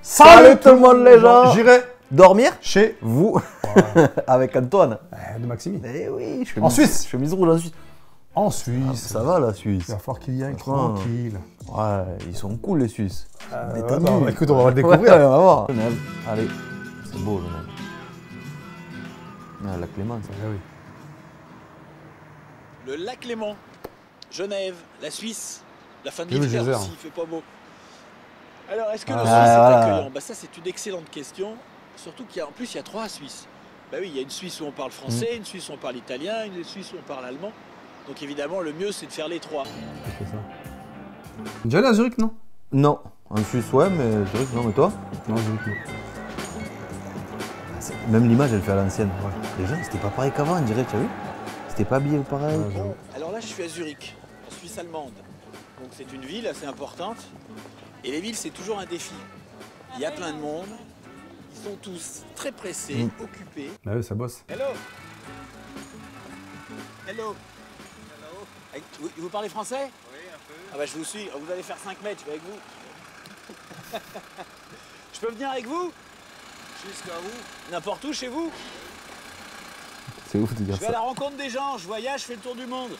Salut tout le monde les gens. J'irai dormir chez vous avec Antoine. de Maximi. Eh oui, En Suisse. Chemise rouge en Suisse. En Suisse. Ça va la Suisse. Il va falloir qu'il y aille Franchement, tranquille. Ouais, ils sont cool les Suisses. Attends, écoute, on va le découvrir. Ouais, on va voir. Genève. Allez, c'est beau Genève. Ah, la Clémence. Ah oui. Le lac Léman, Genève, la Suisse, la fin de Et le l'hiver geyser. aussi, il fait pas beau. Alors, est-ce que le Ah, Suisse est voilà. accueillant? Bah ça, c'est une excellente question. Surtout qu'en plus, il y a 3 Suisses. Bah oui, il y a une Suisse où on parle français, une Suisse où on parle italien, une Suisse où on parle allemand. Donc évidemment, le mieux, c'est de faire les 3. C'est ça. Déjà allé à Zurich, non? Non, en Suisse ouais, mais Zurich non, mais toi? Non, Zurich, non. Même l'image elle fait à l'ancienne. Les gens c'était pas pareil qu'avant, on dirait, tu as vu? C'était pas habillé pareil. Ouais, j'avoue. Alors là, je suis à Zurich, en Suisse allemande. Donc c'est une ville assez importante. Et les villes, c'est toujours un défi. Il y a plein de monde. Ils sont tous très pressés, occupés. Bah oui, ça bosse. Hello. Hello. Vous parlez français? Oui, un peu. Ah bah je vous suis. Vous allez faire 5 mètres, je vais avec vous. Je peux venir avec vous? Jusqu'à où? N'importe où, chez vous. C'est ouf de dire Je vais à la ça. rencontre des gens, je voyage, je fais le tour du monde.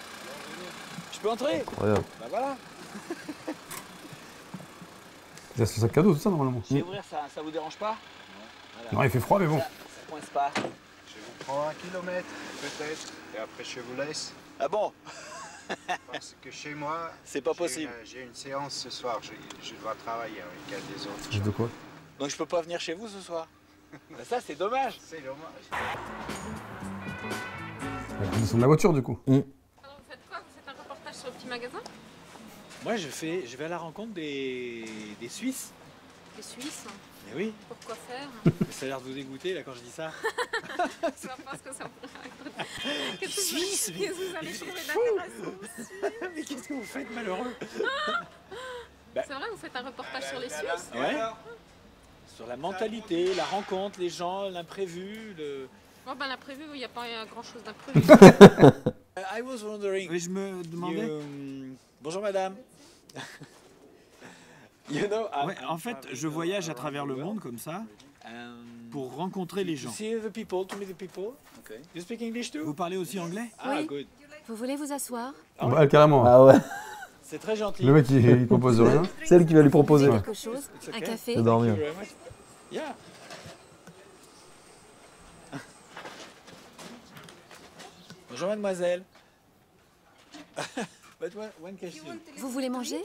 Je peux entrer? Incroyable. Bah voilà. Il y a son sac cadeau, tout ça, normalement. Je vais ouvrir, ça vous dérange pas? Non, il fait froid, mais bon. Ça coince pas. Je vous prends 1 kilomètre, peut-être, et après je vous laisse. Ah bon? Parce que chez moi, C'est pas possible. J'ai une séance ce soir, je dois travailler avec des autres. J'ai de quoi? Donc je peux pas venir chez vous ce soir? Bah ça, c'est dommage. C'est dommage. La condition de la voiture, du coup. Alors, vous faites quoi? Vous faites un reportage sur le petit magasin? Moi, je vais à la rencontre des Suisses. Les Suisses? Mais oui, Pourquoi faire? ça a l'air de vous dégoûter là quand je dis ça. Je vois pas ce que ça pourrait être. Qu'est-ce que Suisse, qu'est-ce que vous allez trouver d'intéressant? Mais qu'est-ce que vous faites, malheureux? C'est vrai, vous faites un reportage sur les Suisses? Ouais. Sur la mentalité, la rencontre, les gens, l'imprévu, le... Oh ben l'imprévu, il n'y a pas grand chose d'imprévu. I was wondering... Oui, je me demandais. Bonjour madame. You know, Ouais, en fait, je voyage à travers le monde comme ça pour rencontrer les gens. see the people, to meet the people. Okay. You speak English too? Vous parlez aussi anglais? Ah, Oui. good. Vous voulez vous asseoir? Bah, carrément. Ah ouais. C'est très gentil. Le mec, il propose rien. C'est elle qui va lui proposer. Vous voulez quelque chose? Un okay. café? De dormir. Thank you very much. Yeah. Bonjour mademoiselle. But one question. Vous voulez manger?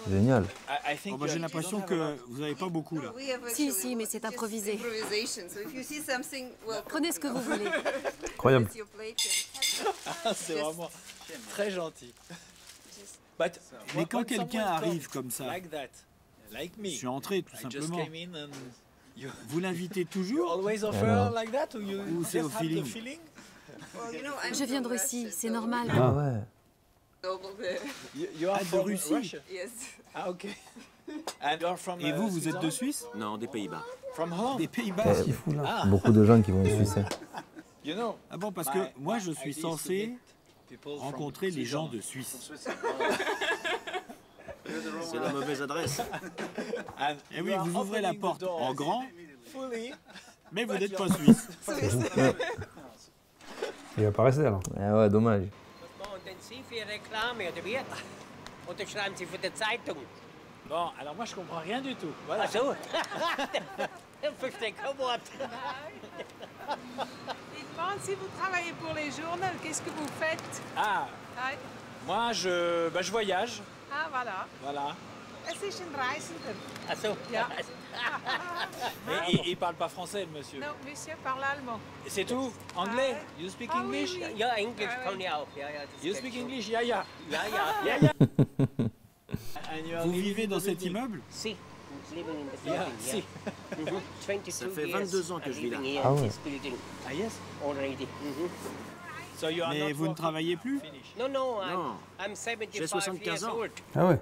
Génial. I think Bon, bah, j'ai l'impression que vous n'avez pas beaucoup là. Si, mais c'est improvisé. Prenez ce que vous voulez. Incroyable. c'est vraiment très gentil. But Mais quand when quelqu'un someone arrive comes comme ça, like that, like me, je suis entré tout I just simplement. came in and you Vous l'invitez you toujours? always offer Alors. like that or you Ou c'est just au have feeling? the feeling? Je viens de Russie, c'est normal. Ah ouais. You are Ah, de from Russie. Russia? Ah ok. And you are from Et vous, vous êtes de Switzerland? Suisse? Non, des Pays-Bas. From home? Des Pays-Bas? Qu'est-ce qu'il fout là? Ah, Beaucoup de gens qui vont en Suisse. you know. Ah bon, parce que moi, je suis censé rencontrer les gens de Suisse. C'est la mauvaise adresse. And Et oui, you are vous ouvrez la opening the porte doors en grand, fully. mais vous n'êtes pas suisse. Il va pas rester alors. Ah ouais, dommage. Und Sie für Reklame oder wie? Oder schreiben Sie für die Zeitung? Bon, alors moi je comprends rien du tout. Voilà. Ach so. Ich verstehe kein Wort. Dites-moi, si vous travaillez pour les journaux, qu'est-ce que vous faites? Ah, Ah, moi je voyage. ah, voilà. Voilà. Es ist ein Reisender. Ach so. Ja. Et il parle pas français, le monsieur. Non, monsieur parle allemand. Et c'est tout? Anglais? You speak Ah oui, English? oui. Ja, Englisch kann ich auch. Ja, ja, das You geht speak schon. English? Yeah, yeah. Ja, ja. Yeah, yeah. And you are Vous living vivez in dans the cet building? immeuble? Si. Living in the Yeah, building, si. yeah. 22 Ça fait years 22 ans que I'm je vis là. living here Ah in ouais. this building Ah yes? already. So you are Mais not vous ne working? travaillez plus? Finish. No, no, Non. I'm 75 J'ai 75 years ans. old. Ah ouais.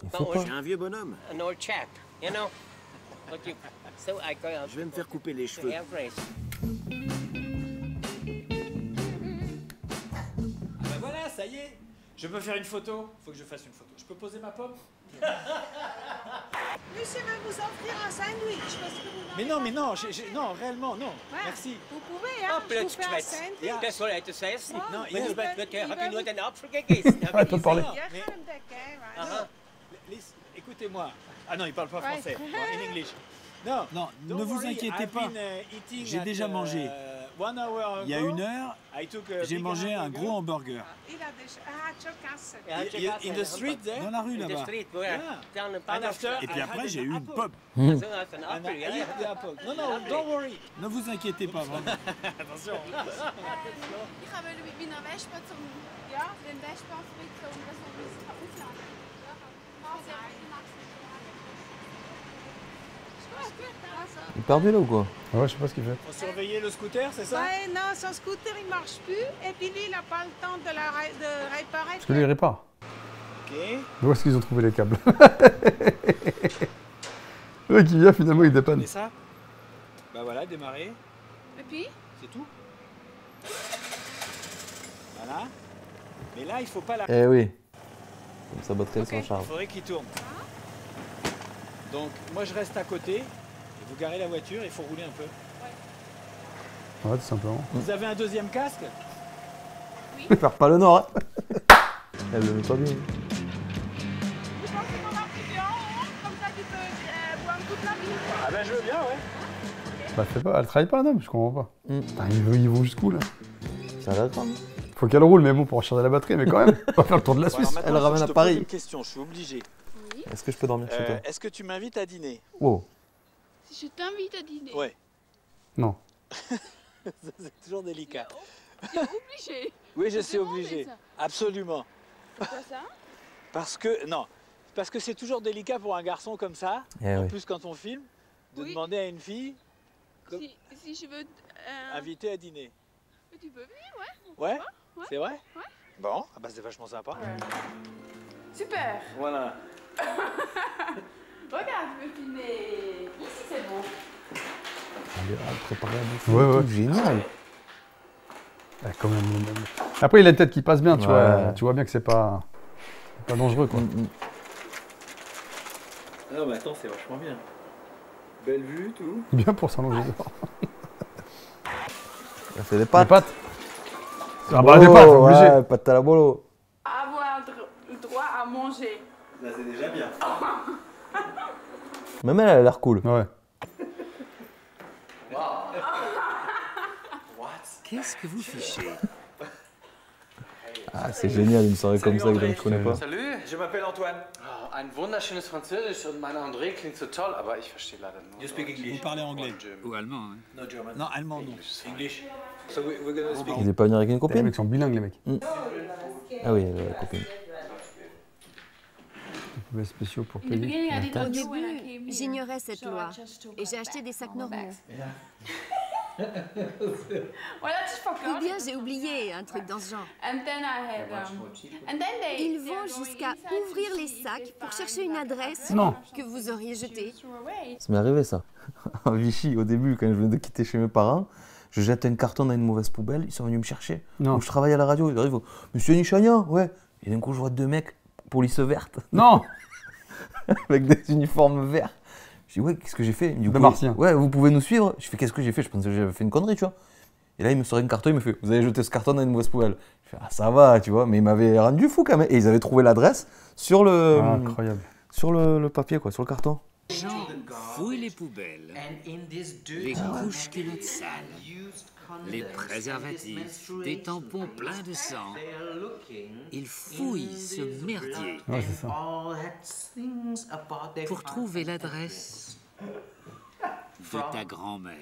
Il Non, faut pas. Je suis un vieux bonhomme. An old chap, you know. But you, so I go out Je vais me faire couper les to cheveux. air race. Ben voilà, ça y est. Je peux faire une photo. Faut que je fasse une photo. Je peux poser ma pomme? Monsieur va vous offrir un sandwich parce que vous Mais non, non, réellement, non. Ouais. Merci. Vous pouvez, hein? Je vous fais un sandwich. Das soll hätte es essen. Non, Wenn il ich va- hat nur den Apfel gegessen. Arrête de parler. Ja, Mais- gaan dekken, Aha. Écoutez-moi. Ah non, il parle pas Ouais. français. Bon, in English. Non, Non, don't ne vous worry, inquiétez I've pas. been, eating J'ai at, déjà mangé. 1 hour Il y a ago. 1 heure, I took a j'ai big mangé un hamburger. gros hamburger. Il a déjà... Ah, chocasse. In the street there? Dans la rue In the là-bas. street, wo Yeah. dann ein And after, Et puis I après, had j'ai an eu une apple. pop. So hast du einen And Apfel, I ja? ate the apple. No, no, don't worry. Ne vous inquiétez pas, vraiment. Attention. Ich habe mit meiner Wespe den Wespenfried zum Ausland. Il est perdu là ou quoi? Ouais, je sais pas ce qu'il fait. Faut surveiller le scooter, c'est ça? Ouais, non, son scooter, il marche plus. Et puis lui, il n'a pas le temps de réparer. Parce que lui, il répare. Ok. Où est-ce qu'ils ont trouvé les câbles? Le mec qui vient, finalement, il dépanne. Et ça? Bah voilà, démarrer. Et puis C'est tout. Voilà. Mais là, il faut pas la... Eh oui. Comme sa batterie elle Ok. s'en charge. Il faudrait qu'il tourne. Donc, moi, je reste à côté. Et vous garez la voiture, il faut rouler un peu. Ouais, tout simplement. Vous avez un deuxième casque? Faire pas le nord. Hein. Elle le met pas bien. Tu penses qu'on va plus en haut? Comme ça, tu peux voir toute la ville. Ah ben, je veux bien, ouais. Bah, fais pas. Elle travaille pas, la dame, je comprends pas. Putain, ils vont jusqu'où là? Ça a l'air grave. Faut qu'elle roule, mais bon, pour recharger la batterie, mais quand même. On va faire le tour de la Bon, alors Suisse. maintenant, Elle il faut que ramène je à te Paris. pose une question, je suis obligé. Est-ce que je peux dormir chez toi? Est-ce que tu m'invites à dîner? Wow. Si je t'invite à dîner. Ouais. Non. C'est toujours délicat. Tu es obligé. Oui, je suis Demandez obligé. ça. Absolument. Pourquoi ça? Parce que, non, parce que c'est toujours délicat pour un garçon comme ça, Eh en oui. plus quand on filme, de Oui. demander à une fille Si je veux... invitée à dîner. Tu peux venir, Ouais? Ouais. C'est vrai? Ouais. Bon, ah bah c'est vachement sympa. Super. Voilà. Regarde, je veux filmer. Ici, c'est beau. Elle a préparé à bouffer. Ouais, et ouais. tout, génial. Ouais, quand même. Après, il a une tête qui passe bien, tu Ouais. vois. Tu vois bien que c'est pas dangereux, quoi. Non mais attends, c'est vachement bien. Belle vue, tout. Bien pour s'allonger dehors. Elle fait des Les pâtes. pâtes. Ah bah, des pâtes, obligé. Ouais, pâtes à la bolo. Avoir le droit à manger. Là c'est déjà bien. Même elle a l'air cool. Ouais. Qu'est-ce que vous fichez? Ah, c'est génial une soirée comme ça avec des gens que je connais pas. Salut. Je m'appelle Antoine. Oh, ein wunderschönes Französisch und meine André klingt so toll, aber ich verstehe leider nur. You speak English? Vous parlez anglais. Ou allemand, hein? No German. Non, allemand non. English. So we're gonna speak. Ils étaient pas venus avec une Les copine? mecs sont bilingues, les mecs. Ah oui, la copine. Des spéciaux pour In the payer. beginning, I didn't Au know when I début, came here. j'ignorais cette So I loi just took et j'ai my acheté bags, des sacs normal normaux. bags. Well, I just forgot. Ou bien j'ai oublié un truc dans ce genre. And then I had and then they Ils vont jusqu'à ouvrir les sacs pour chercher une adresse Non. que vous auriez jetée. Ça m'est arrivé ça. À Vichy, au début, quand je venais de quitter chez mes parents, je jette un carton dans une mauvaise poubelle, ils sont venus me chercher. Non. Donc je travaille à la radio, ils arrivent, Monsieur Nichagnan, ouais. Et d'un coup, je vois deux mecs, police verte, Non. avec des uniformes verts. Je dis, ouais, qu'est-ce que j'ai fait? Il me dit, De martien. Ouais, vous pouvez nous suivre. Je fais, qu'est-ce que j'ai fait? Je pensais que j'avais fait une connerie, tu vois. Et là, il me sort un carton, il me fait, vous avez jeté ce carton dans une mauvaise poubelle. Je fais, ah, ça va, tu vois. Mais ils m'avaient rendu fou quand même. Et ils avaient trouvé l'adresse sur le. Incroyable. Sur le papier, quoi, sur le carton. Les gens fouillent les poubelles, les couches culottes sales, les préservatifs, des tampons pleins de sang. Ils fouillent ce merdier Ouais, c'est ça. pour trouver l'adresse de ta grand-mère.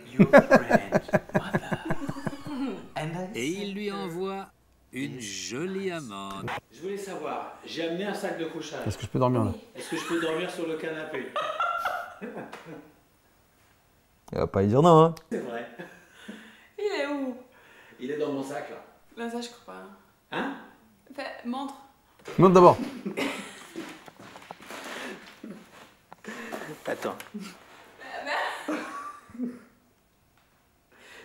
Et ils lui envoient une jolie amende. Je voulais savoir, j'ai amené un sac de couchage. Est-ce que je peux dormir là? Est-ce que je peux dormir sur le canapé? Il va pas y dire non, hein. C'est vrai. Il est où? Il est dans mon sac là. Là, ça, je crois pas. Hein? Fais, montre. Monte d'abord. Attends.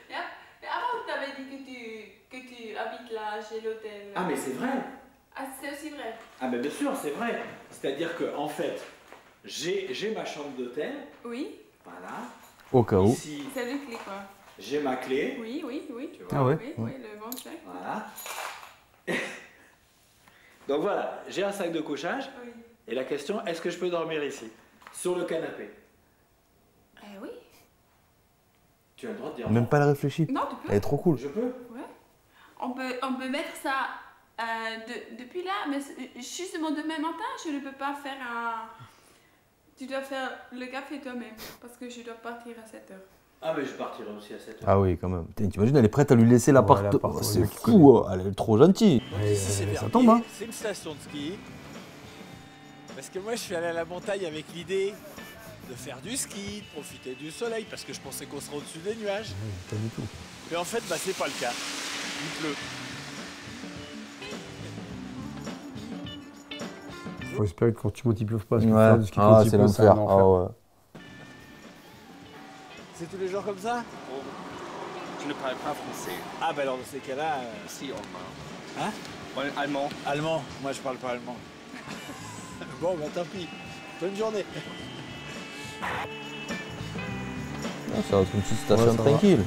Mais avant, tu t'avais dit que tu habites là, chez l'hôtel. Ah mais c'est vrai. Ah, c'est aussi vrai. Ah mais bien sûr, c'est vrai. C'est-à-dire que en fait, j'ai ma chambre d'hôtel. Oui. Voilà. Au cas où. Ici, C'est le clé quoi. j'ai ma clé. Oui, oui, oui. Tu vois. Ah ouais. Oui, oui, le 25. Voilà. Donc voilà, j'ai un sac de couchage. Oui. Et la question, est-ce que je peux dormir ici? Sur le canapé? Oui. Tu as le droit de dire Même pas la réfléchir. Non, tu peux. Elle est trop cool. Je peux? Ouais. On peut mettre ça depuis là, mais justement demain matin, je ne peux pas faire un... Tu dois faire le café toi-même, parce que je dois partir à 7h. Ah mais je partirai aussi à 7h. Ah oui, quand même. T'imagines, elle est prête à lui laisser l'appart. Ouais, l'appart, C'est ouais, fou, elle est trop gentille. Ici c'est ça Verbier, tombe, hein. c'est une station de ski. Parce que moi je suis allé à la montagne avec l'idée de faire du ski, de profiter du soleil, parce que je pensais qu'on serait au-dessus des nuages. Pas du tout. Mais en fait, bah, c'est pas le cas. Il pleut. Faut espérer que quand tu montes, il pleuve pas. Ouais. Ah, c'est l'enfer. Ah ouais. C'est tous les jours comme ça? Je ne parle pas français. Ah bah alors dans ces cas-là... Si, allemand. Hein? Ouais, allemand. Allemand. Moi je parle pas allemand. Bon bah tant pis. Bonne journée. Ah, ça va être une petite station Ouais, ça va. tranquille.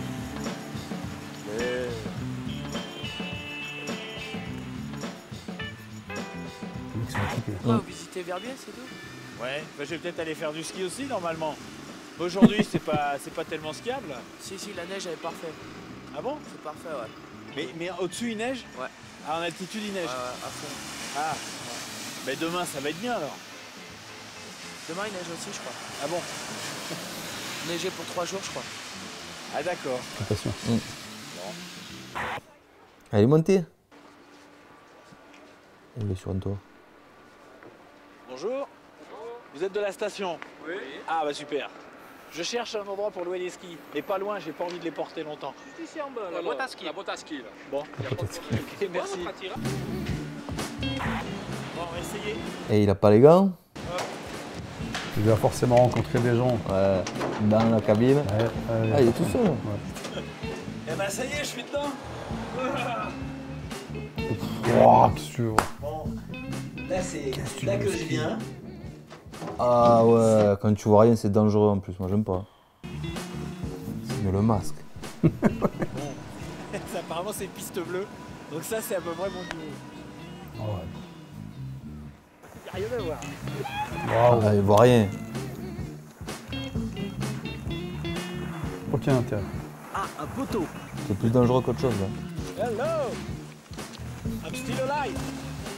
Vous visitez Verbier, c'est tout? Ouais, bah, je vais peut-être aller faire du ski aussi normalement. Aujourd'hui c'est pas tellement skiable. Si, la neige elle est parfaite. Ah bon? C'est parfait, ouais. Mais au-dessus il neige? Ouais. Ah, en altitude il neige? Ouais, à fond. Ah, mais demain ça va être bien alors. Demain il neige aussi, je crois. Ah bon? Neiger pour 3 jours, je crois. Ah d'accord. Attention. Elle est montée. Elle est sur un toit. Bonjour. Vous êtes de la station? Oui. Ah bah super. Je cherche un endroit pour louer les skis. Mais pas loin, j'ai pas envie de les porter longtemps. Juste ici en bas, la boîte à ski. La boîte à ski, là. Bon. Ok, merci. Bon, on va essayer. Et il a pas les gants? Tu dois forcément rencontrer des gens. Ouais. Dans la cabine. Ah, il est tout seul. Ouais. Eh ben ça y est, je suis dedans. Wow, qu'est-ce que tu veux? Bon, là c'est là que je viens. Ah ouais, quand tu vois rien, c'est dangereux en plus. Moi, j'aime pas. Mais le masque. Bon, apparemment c'est piste bleue. Donc ça c'est à peu près mon niveau. Ouais. Y a rien à voir. Waouh. Ah, il voit rien. Aucun intérêt. Ah, un poteau. C'est plus dangereux qu'autre chose là. Hello. I'm still alive.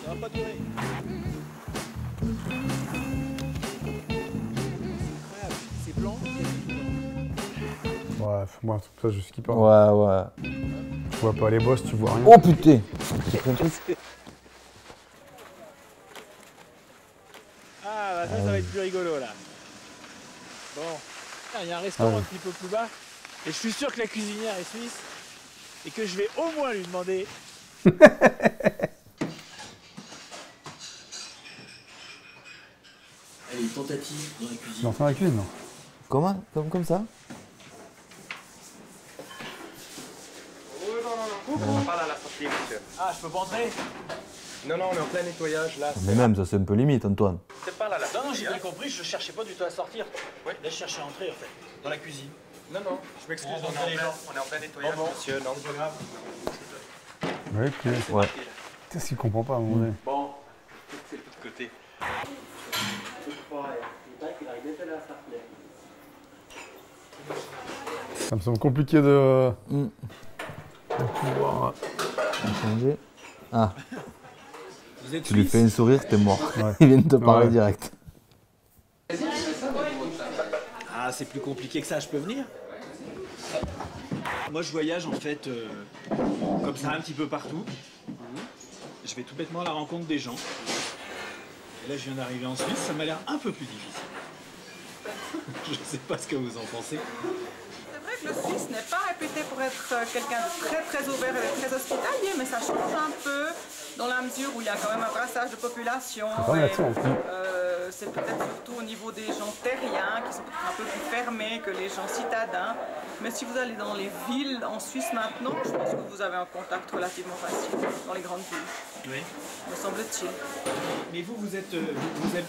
Ça va pas durer. C'est blanc. Ouais, moi, ça, je skie pas. Ouais, ouais. Tu vois pas les bosses, tu vois rien. Oh putain. J'ai pris un truc. Ah, bah ça va être plus rigolo là. Bon, il y a un restaurant un petit peu plus bas. Et je suis sûr que la cuisinière est suisse. Et que je vais au moins lui demander. Allez, tentative dans la cuisine. Dans la cuisine, non? Comment? Comme ça? On parle à la sortie, monsieur. Ah, je peux pas entrer? Non, on est en plein nettoyage, là. Mais même, ça c'est un peu limite, Antoine. C'est pas là, la Non, j'ai bien compris, je cherchais pas du tout à sortir. Oui. Là, je cherchais à entrer en fait, dans la cuisine. Non, je m'excuse, On on est en plein nettoyage, bon. monsieur. Non, c'est pas grave. Ouais, puis... Ouais. Qu'est-ce qu'il comprend pas à un moment donné? Bon, c'est de l'autre côté. Ça me semble compliqué de pouvoir... Changer. Ah. Vous êtes Tu lui suisse? fais un sourire, t'es mort. Ouais. Il vient de te parler Ouais. direct. Ah, c'est plus compliqué que ça, je peux venir? Moi, je voyage en fait comme ça un petit peu partout. Je vais tout bêtement à la rencontre des gens. Et là, je viens d'arriver en Suisse, ça m'a l'air un peu plus difficile. Je sais pas ce que vous en pensez. C'est vrai que le Suisse n'est pas réputé pour être quelqu'un de très ouvert et très hospitalier, mais ça change un peu dans la mesure où il y a quand même un brassage de population. C'est peut-être surtout au niveau des gens terriens qui sont un peu plus fermés que les gens citadins. Mais si vous allez dans les villes en Suisse maintenant, je pense que vous avez un contact relativement facile dans les grandes villes. Oui. Me semble-t-il. Mais vous êtes,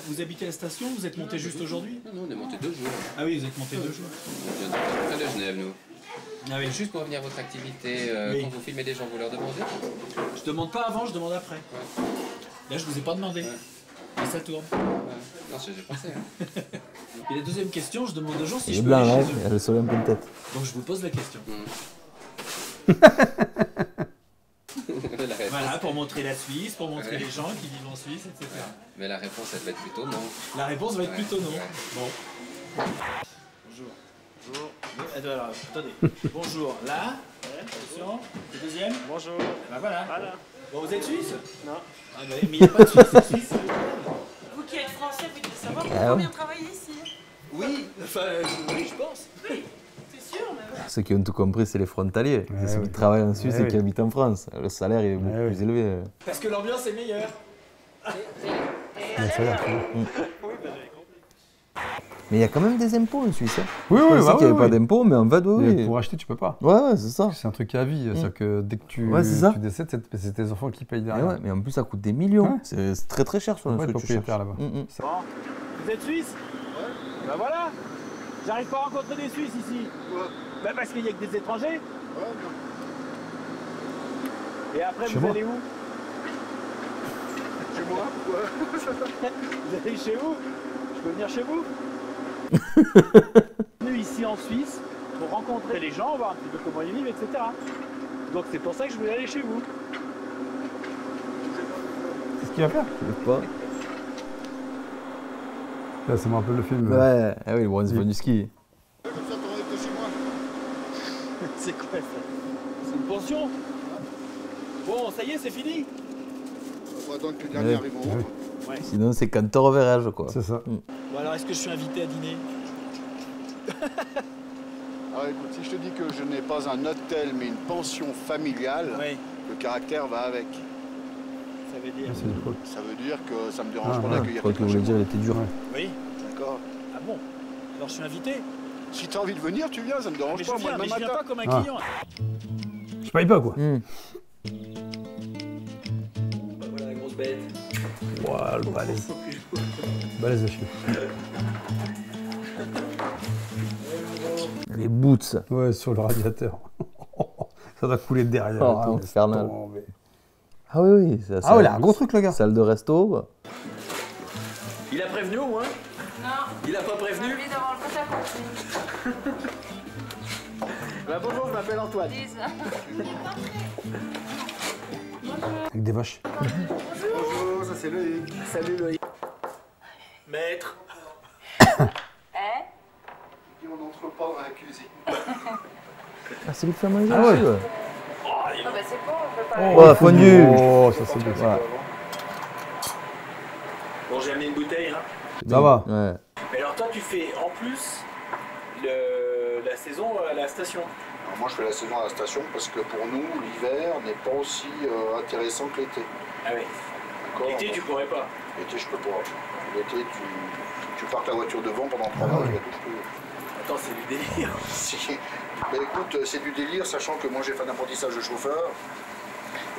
vous habitez à la station, vous êtes monté juste aujourd'hui? Non, on est monté 2 jours. Ah oui, vous êtes monté 2 jours. On vient de Genève, nous. Ah oui. Juste pour venir à votre activité, Oui. quand vous filmez des gens, vous leur demandez? Je demande pas avant, je demande après. Ouais. Là, je vous ai pas demandé. Mais ça tourne. Ouais. Non, j'ai pensé. Hein. Et la deuxième question, je demande aux gens si Il je est peux blanc, aller hein, chez il a eux. le soleil en pleine tête. Donc je vous pose la question. La réponse. Voilà, pour montrer la Suisse, pour montrer les gens qui vivent en Suisse, etc. Mais la réponse, elle va être plutôt non. La réponse va être plutôt non. Ouais. Bon. Bonjour. Bonjour. Alors, attendez. Bonjour. Là. Attention. Le deuxième. Bonjour. Bah voilà. Bon, vous êtes suisse? Non. Ah bah, mais il n'y a pas de Suisse, c'est suisse. Vous qui êtes français, vous devez savoir Ah pourquoi ouais. bien travailler ici. Oui, enfin, oui, je pense. Oui, c'est sûr, mais... Ceux qui ont tout compris, c'est les frontaliers. Ouais, C'est ceux ouais. qui travaillent en Suisse Ouais, et qui ouais. habitent en France. Le salaire il est beaucoup Ouais, plus élevé. Parce que l'ambiance est meilleure. Ouais, ça a l'air cool. Mais il y a quand même des impôts en Suisse. Hein. Oui, Je oui, pensais bah qu'il n'y avait oui, pas oui. d'impôts, mais en fait, oui. Et pour acheter, tu peux pas. Ouais, c'est ça. C'est un truc à vie. C'est-à-dire que dès que tu décèdes, c'est tes enfants qui payent Et derrière. ouais, mais en plus, ça coûte des millions. Ouais. C'est très très cher sur On un peut truc être que tu cherches. propriétaire là-bas. Bon. Vous êtes suisse? Ouais. Bah voilà. J'arrive pas à rencontrer des Suisses ici. Ouais. Bah parce qu'il y a que des étrangers. Ouais, non. Et après, Chez vous moi. allez où? Chez moi? Ouais. Vous allez chez vous? Je peux venir chez vous? Venu ici en Suisse pour rencontrer les gens, voir un petit peu comment ils vivent, etc. Donc c'est pour ça que je voulais aller chez vous. C'est ce qu'il va faire. Je sais pas. Là, ça me rappelle le film. Ouais, ah oui, le Once Upon a Ski. Comme ça, t'aurais été chez moi. C'est quoi ça? C'est une pension? Bon, ça y est, c'est fini? On va attendre que le dernier arrive en haut. Ouais. Ouais. Sinon, c'est quand au verrage, quoi. C'est ça. Bon alors, est-ce que je suis invité à dîner? Alors écoute, si je te dis que je n'ai pas un hôtel mais une pension familiale, Oui. le caractère va avec. Ça veut dire? Ouais, c'est du cool. Ça veut dire que ça me dérange Ah, pas ouais. Je d'accueillir crois que quelqu'un vous chez voulez moi. dire, il était dur. Oui. D'accord. Ah bon? Alors je suis invité? Si t'as envie de venir, tu viens, ça me dérange Mais pas. je viens, Moi, mais je demain viens matin. pas comme un Ah. client. Je paye pas quoi. Voilà la grosse bête. Ouah, le balèze. Balèze à chier. Les boots. Ouais, sur le radiateur. Ça doit couler derrière. Oh, et tout, infernal. laisse tomber. Ah oui, oui. Ça, Ah ouais, il a un gros truc, le gars. Salle de resto. Quoi. Il a prévenu au moins? Non. Il a pas prévenu? J'ai envie d'avoir le compte à compter. Bah bonjour, je m'appelle Antoine. Avec des vaches. Bonjour, ça c'est Loïc. Salut Loïc. Maître. Et on n'entre pas dans la cuisine. Ah, c'est lui qui fait manger Ah ouais. aussi, ouais. Ah bah c'est bon, on peut pas... Oh, fondu. Oh, ça c'est bien. Ouais. Bon, j'ai amené une bouteille. Hein. Ça va. Ouais. Mais alors toi, tu fais en plus la saison à la station. Alors moi je fais la saison à la station parce que pour nous, l'hiver n'est pas aussi intéressant que l'été. Ah oui. D'accord. L'été, tu pourrais pas. L'été, je peux pas. L'été, tu parques la voiture devant pendant 3 mois, il y a tout plus. Attends, c'est du délire. Si. Mais écoute, c'est du délire, sachant que moi j'ai fait un apprentissage de chauffeur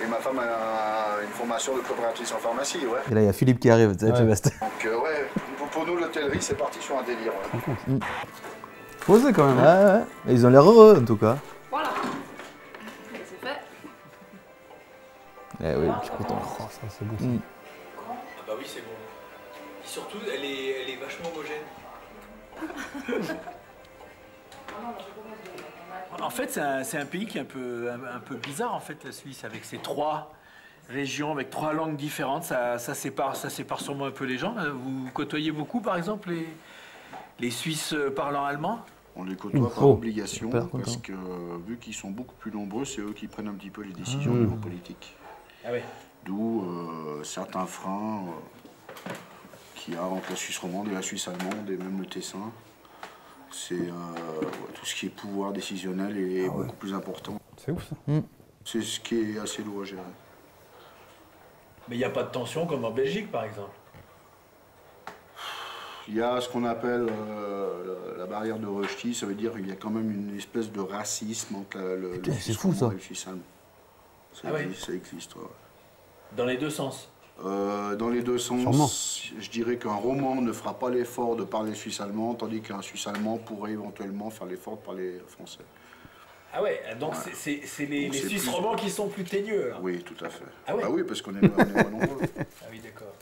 et ma femme a une formation de préparatrice en pharmacie, ouais. Et là, il y a Philippe qui arrive. Tu sais, tu restes. Donc ouais, pour nous l'hôtellerie c'est parti sur un délire. Ouais. Faut oser quand même. Ouais, Hein. ouais. Et ils ont l'air heureux, en tout cas. Voilà. C'est fait. Eh oui, je suis content. Oh, ça c'est bon. Ah bah oui, c'est bon. Et surtout, elle est vachement homogène. En fait, c'est un pays qui est un peu bizarre, en fait, la Suisse, avec ses 3 régions, avec 3 langues différentes. Ça sépare sûrement un peu les gens. Vous côtoyez beaucoup, par exemple, les Suisses parlant allemand? On les côtoie par obligation parce que vu qu'ils sont beaucoup plus nombreux, c'est eux qui prennent un petit peu les décisions au niveau politique. Ah oui. D'où certains freins qu'il y a entre la Suisse romande et la Suisse allemande et même le Tessin. C'est tout ce qui est pouvoir décisionnel est beaucoup plus important. C'est ouf ça. C'est ce qui est assez lourd à gérer. Mais il n'y a pas de tension comme en Belgique, par exemple. Il y a ce qu'on appelle la barrière de Rösti, ça veut dire qu'il y a quand même une espèce de racisme entre le Putain, c'est Suisse fou, romand ça. et le Suisse allemand. Ah ouais. Ça existe, ouais. Dans les deux sens. Dans les deux sens, Sûrement. je dirais qu'un roman ne fera pas l'effort de parler suisse-allemand, tandis qu'un suisse-allemand pourrait éventuellement faire l'effort de parler français. Ah ouais, donc c'est les Donc c'est Suisses plus- romans qui sont plus teigneux. Alors. Oui, tout à fait. Ah ouais. Bah oui, parce qu'on est moins nombreux. Ah oui, d'accord.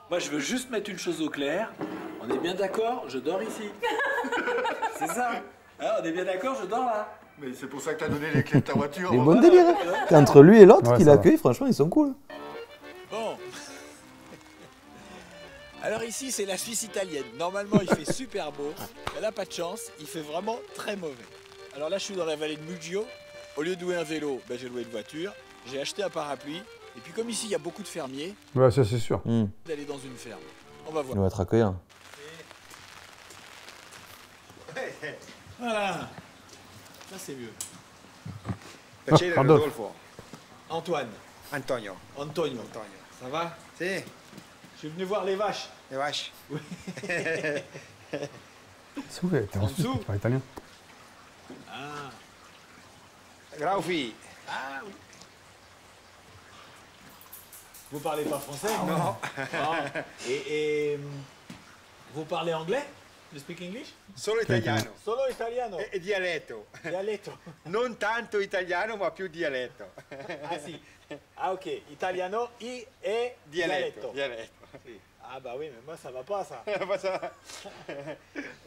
Moi, je veux juste mettre une chose au clair. On est bien d'accord, je dors ici. C'est ça. Hein, on est bien d'accord, je dors là. Mais c'est pour ça que tu as donné les clés de ta voiture. Les bons délires. T'es entre lui et l'autre Ouais, qui ça va. l'accueille, franchement, ils sont cool. Bon. Alors ici, c'est la Suisse italienne. Normalement, il fait super beau. Mais là, pas de chance, il fait vraiment très mauvais. Alors là, je suis dans la vallée de Muggio. Au lieu de louer un vélo, ben, j'ai loué une voiture. J'ai acheté un parapluie. Et puis comme ici, il y a beaucoup de fermiers, Ouais, ça c'est sûr. d'aller dans une ferme. On va voir. Il va être accueillant. Voilà. Ça, c'est mieux. Piacere, Pardon. Rodolfo. Antoine. Antonio. Antonio. Ça va? Si. Je suis venu voir les vaches. Les vaches. Oui. C'est ouvert, t'es en Suisse, tu parles italien. Ah. Graufi. Ah oui. Vous parlez pas français? Non. Ah. Et vous parlez anglais? You speak English? Solo italiano. Solo italiano. E dialetto. Dialetto. Non tanto italiano, ma più dialetto. Ah sì. Ah ok. Italiano e dialetto. Dialetto. Sì. Ah bah oui, mais moi ça va pas ça.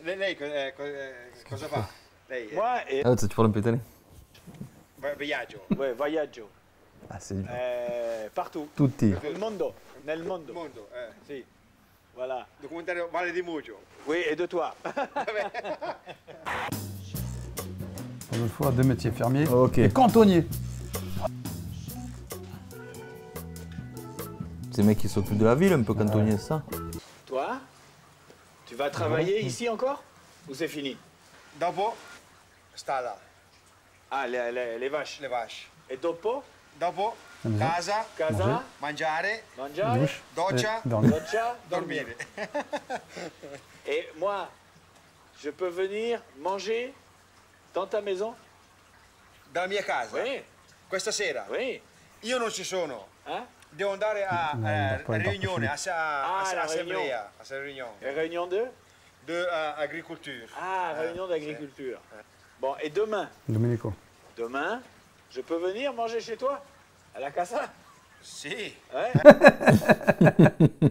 Lei cosa fa? Lei Moi et... Ah, tu parles un peu italien. viaggio. Ouais, voyaggio. Ah, c'est dur. Partout. Tutti. Nel mondo. Nel mondo. Mondo, Sì. Voilà. Documentario Valle di Muggio. Oui, et de toi. Rodolfo a deux métiers, fermier Ok. et cantonnier. C'est le mec qui s'occupe de la ville, un peu cantonnier, c'est ça. Toi, tu vas travailler ici encore? Ou c'est fini? Dopo stalla. Ah, les vaches. Le vaches. E dopo? Dopo casa, Casa, mangiare, mangiare, Douche. doccia, Dormir. doccia, dormire. Et moi, je peux venir manger dans ta maison? Dalla mia casa. Oui. Questa sera. Oui. Io non ci sono. Hein? Devo andare a No, poi riunione, dopo assemblea, réunion Et réunion de? de agriculture. Ah, réunion d'agriculture. Bon, et demain? Domenico. Demain, je peux venir manger chez toi? À la casa? Si. Ouais.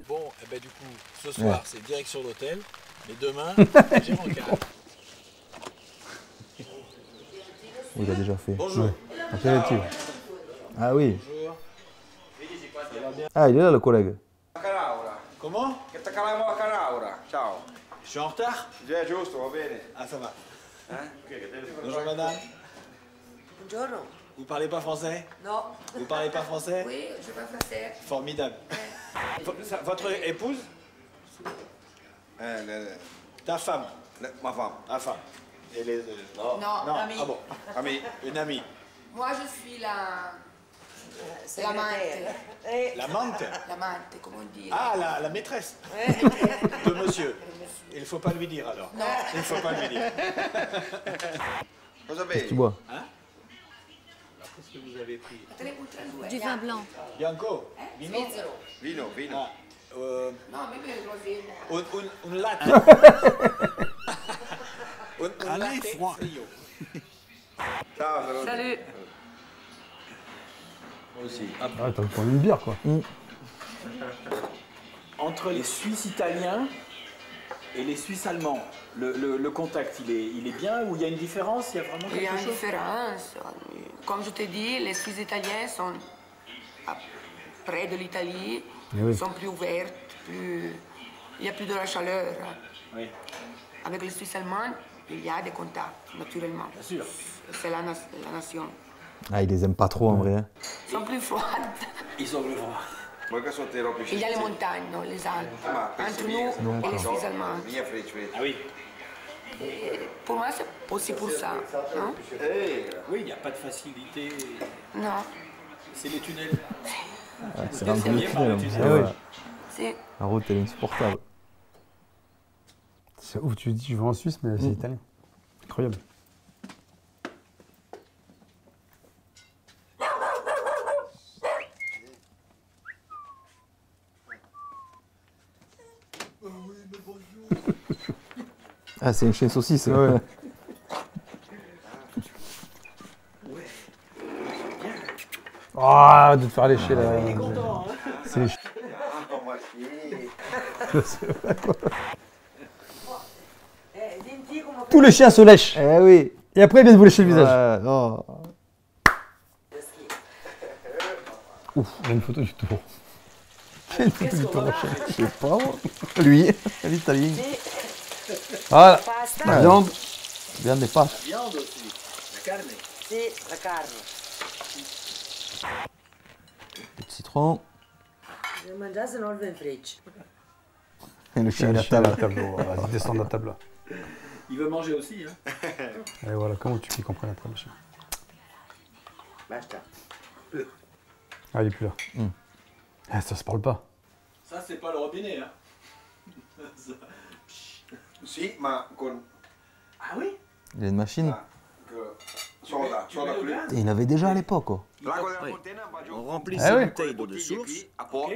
Bon, et ben du coup, ce soir, c'est direction l'hôtel. Mais demain, j'ai mon cas. Il a déjà fait. Bonjour. Apéritif. Ah oui. Bonjour. Ça va bien? Ah, il est là, le collègue. Comment? Che ti calamo la caraura. Ciao. Je suis en retard? Già giusto, va bene. Ah, ça va. Bonjour madame. Buongiorno. Vous parlez pas français? Non. Vous parlez pas français? Oui, je parle français. Formidable. Votre épouse? Ta femme? Ma femme. Ta femme. Et les... Non, l'ami. Ah bon. Ami. Une amie. Moi, je suis l'amante. L'amante? L'amante, comment on dit? Ah, la maîtresse de monsieur. Il ne faut pas lui dire alors. Non. Il ne faut pas lui dire. Cosa Qu'est-ce que bevi? tu bois? Hein? Alors, qu'est-ce que vous avez pris? Du vin blanc. Bianco? Vino? Svizzero. Vino, vino. Ah, No, mi bevo vino. un latte. un latte froid. frio. Ciao, saluti. Salut. Moi aussi. Ah, t'as pris une bière quoi. Entre les Suisses italiens et les Suisses allemands, le contact, il est bien ou il y a une différence? Il y a vraiment Il y a quelque une chose? différence. Comme je te dis, les Suisses italiens sont près de l'Italie, Eh oui. sont plus ouverts, il y a plus de la chaleur. Oui, Avec les Suisses allemands, il y a des contacts, naturellement. bien sûr. C'est la nation. Ah, il les aime pas trop en vrai. Hein. Ils sont plus froids. Ils sont le droit. Vuoi che sono te robe Il y a les montagnes, non, les Alpes. Entre nous et les Suisses allemands. Mia freccia. Ah oui. Et pour moi, c'est aussi pour ça. Non? Oui, il n'y a pas de facilité. Non. C'est les tunnels. Ah, c'est rentré le bien tunnel, par le en plus. tunnel. Ah ouais. C'est... La route, elle est insupportable. C'est ouf, tu dis je vais en Suisse, mais c'est italien. Incroyable. Ah, c'est une chaîne saucisse. Ouais. Ah, de te faire lécher là. Il est content, hein. C'est léché. Tous les chiens se lèchent. Eh oui. Et après, ils viennent vous lécher le visage. Oh. Ouf, il y a une photo du tour. Il y a une photo du tour. Je sais pas, moi. Lui, l'italien. Voilà. La viande. Viande des pâtes. La viande aussi. La carne. Sì, la carne. Le citron. Devo mangiare se no il vin frecce. Et le chien Il à a la table. la table. Vas-y, descends de la table là. Il veut manger aussi, hein. Et voilà, comment tu qu'ils comprennent après, machin. Basta. Ah, il est plus là. Eh, ça se parle pas. Ça, c'est pas le robinet, hein. Si, ma con... Ah oui? Il a une machine. Soda, soda plus. Et il avait déjà à l'époque, quoi. L'acqua della Oui. fontaine va giù. On remplit Eh ces oui. bouteilles d'eau de source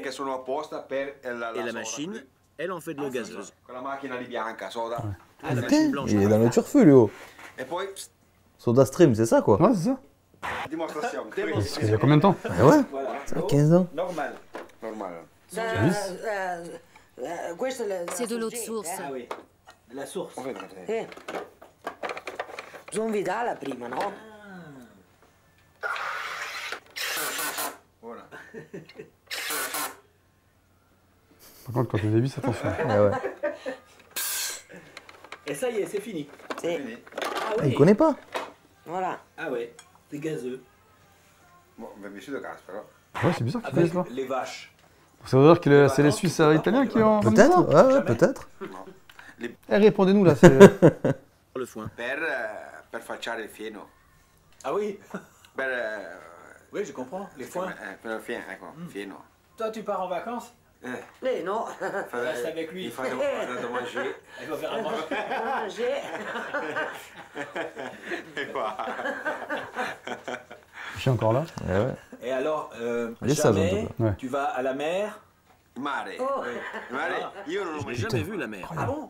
che sono apposta per la et la soda machine, plus. elle en fait de l'eau gazeuse. Con la macchina di bianca, soda. Ah, la Putain, machine blanche. il est dans le turfu, lui, oh. E poi Soda Stream, c'est ça, quoi. Ouais, c'est ça. dimostrazione. C'est il y a combien de temps? Ah ouais. Voilà. Ça a 15 ans. Normal. Normale. C'est de l'eau de source. Ah oui. La source. Bisogna vidarla prima, no? Voilà. Par contre, quand tu les vis, attention. Ah ouais. Et ça y est, c'est fini. Sì. Ah Ah, oui. il connaît pas. Voilà. Ah ouais. C'est gazeux. Bon, ben vissuto Gaspero. Ouais, c'est bizarre qu'ils fassent Avec ça. les vaches. Ça veut dire que c'est les Suisses italiens qui ont. Peut-être, ouais, ouais, peut-être. Eh, répondez-nous là. C'est... Le foin. Per facciare il fieno. Ah oui. Per... Oui, je comprends. Les foins. Per il fieno, ecco, fieno. Toi, tu pars en vacances? Lei no. Reste avec lui. Il fa da manger. Il va faire à manger. Manger. E qua. Je suis encore là. Eh ouais. Et alors, Il est sage, en jamais tout cas. Ouais. tu vas à la mer? Mare. Oh. Mare, io non l'ho Je mai n'ai jamais vu la mer. Ah bon?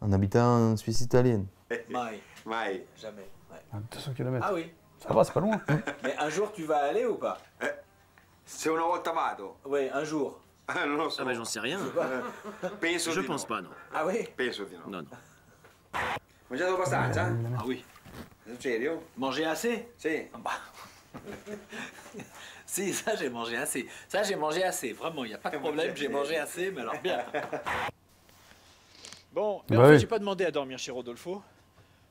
En habitant en Suisse italienne. Mai. Mai. Jamais. Ouais. À 200 km. Ah oui. Ça va, c'est pas loin. Mais un jour, tu vas aller ou pas? Se una volta vado. Oui, un jour. Non lo so. Ah, mais j'en sais rien. Penso Je di pense no. pas, non. Ah oui? Penso di no. Non, non. Mangiato abbastanza? Ah oui. Serio? Manger assez? Sì. Bah. Si, ça j'ai mangé assez. Ça j'ai mangé assez. Vraiment, il n'y a pas de problème, j'ai mangé assez, mais alors bien. Bon, mais Bah en fait, oui. j'ai pas demandé à dormir chez Rodolfo.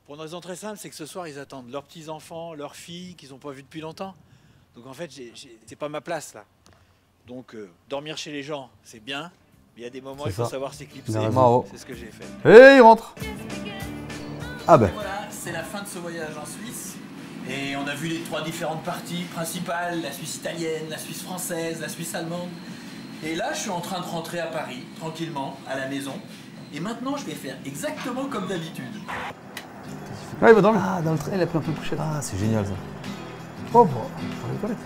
Pour une raison très simple, c'est que ce soir, ils attendent leurs petits-enfants, leurs filles, qu'ils n'ont pas vus depuis longtemps. Donc en fait, c'est pas ma place là. Donc dormir chez les gens, c'est bien. Mais il y a des moments, C'est il faut ça. savoir s'éclipser. Il a raison. Bravo. C'est ce que j'ai fait. Et il rentre. Ah ben. Voilà, c'est la fin de ce voyage en Suisse. Et on a vu les trois différentes parties principales, la Suisse italienne, la Suisse française, la Suisse allemande. Et là, je suis en train de rentrer à Paris, tranquillement, à la maison. Et maintenant, je vais faire exactement comme d'habitude. Ah, il va dormir. Ah, dans le train. Il a pris un peu de couchette. Ah, c'est génial ça. Oh, pour les toilettes.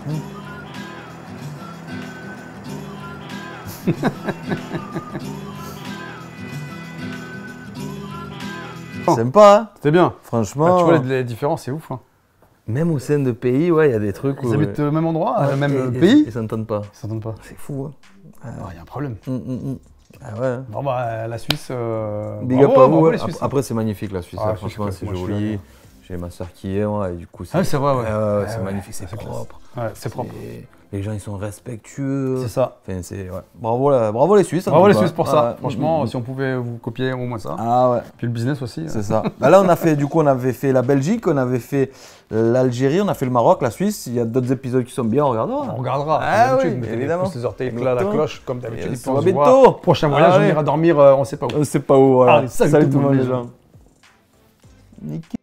Sympa, hein. C'était bien. Franchement. Ah, tu vois, les différences, c'est ouf. Hein. Même au sein de pays, ouais, il y a des trucs où. Ils habitent au même endroit, Ouais, même et- pays. Ils s'entendent pas. Ils s'entendent pas. C'est fou, hein. Il y a un problème. Ah ouais. Bon, bah, la Suisse. Big bravo, up à vous. bravo, ouais. les Suisses. Après, c'est magnifique la Suisse. Ah, hein. Franchement, Suisse, c'est moi, je suis joli. allé. J'ai ma soeur qui est, moi, et du coup, Ah oui, c'est vrai, ouais. ouais, c'est Ouais, magnifique, ouais, c'est c'est propre. Ouais, c'est propre. Les gens, ils sont respectueux. C'est ça. Enfin, c'est. Ouais. Bravo les Suisses. en Bravo tout les cas. Suisses pour ça. Ah, Franchement, si on pouvait vous copier au moins ça. Ah ouais. Puis le business aussi. C'est ça. Bah là, on a fait, du coup, on avait fait la Belgique, on avait fait l'Algérie, on a fait le Maroc, la Suisse. Il y a d'autres épisodes qui sont bien, on regardera. On regardera. Ah comme oui, d'habitude, mettez évidemment. les pouces, les orteils là, la Exactement. cloche, comme d'habitude. Et Et on puis on se se voit voit. bientôt. Prochain voyage, on Allez. ira dormir, on sait pas où. On sait pas où, voilà. Allez, salut tout le monde, les les gens. Nickel.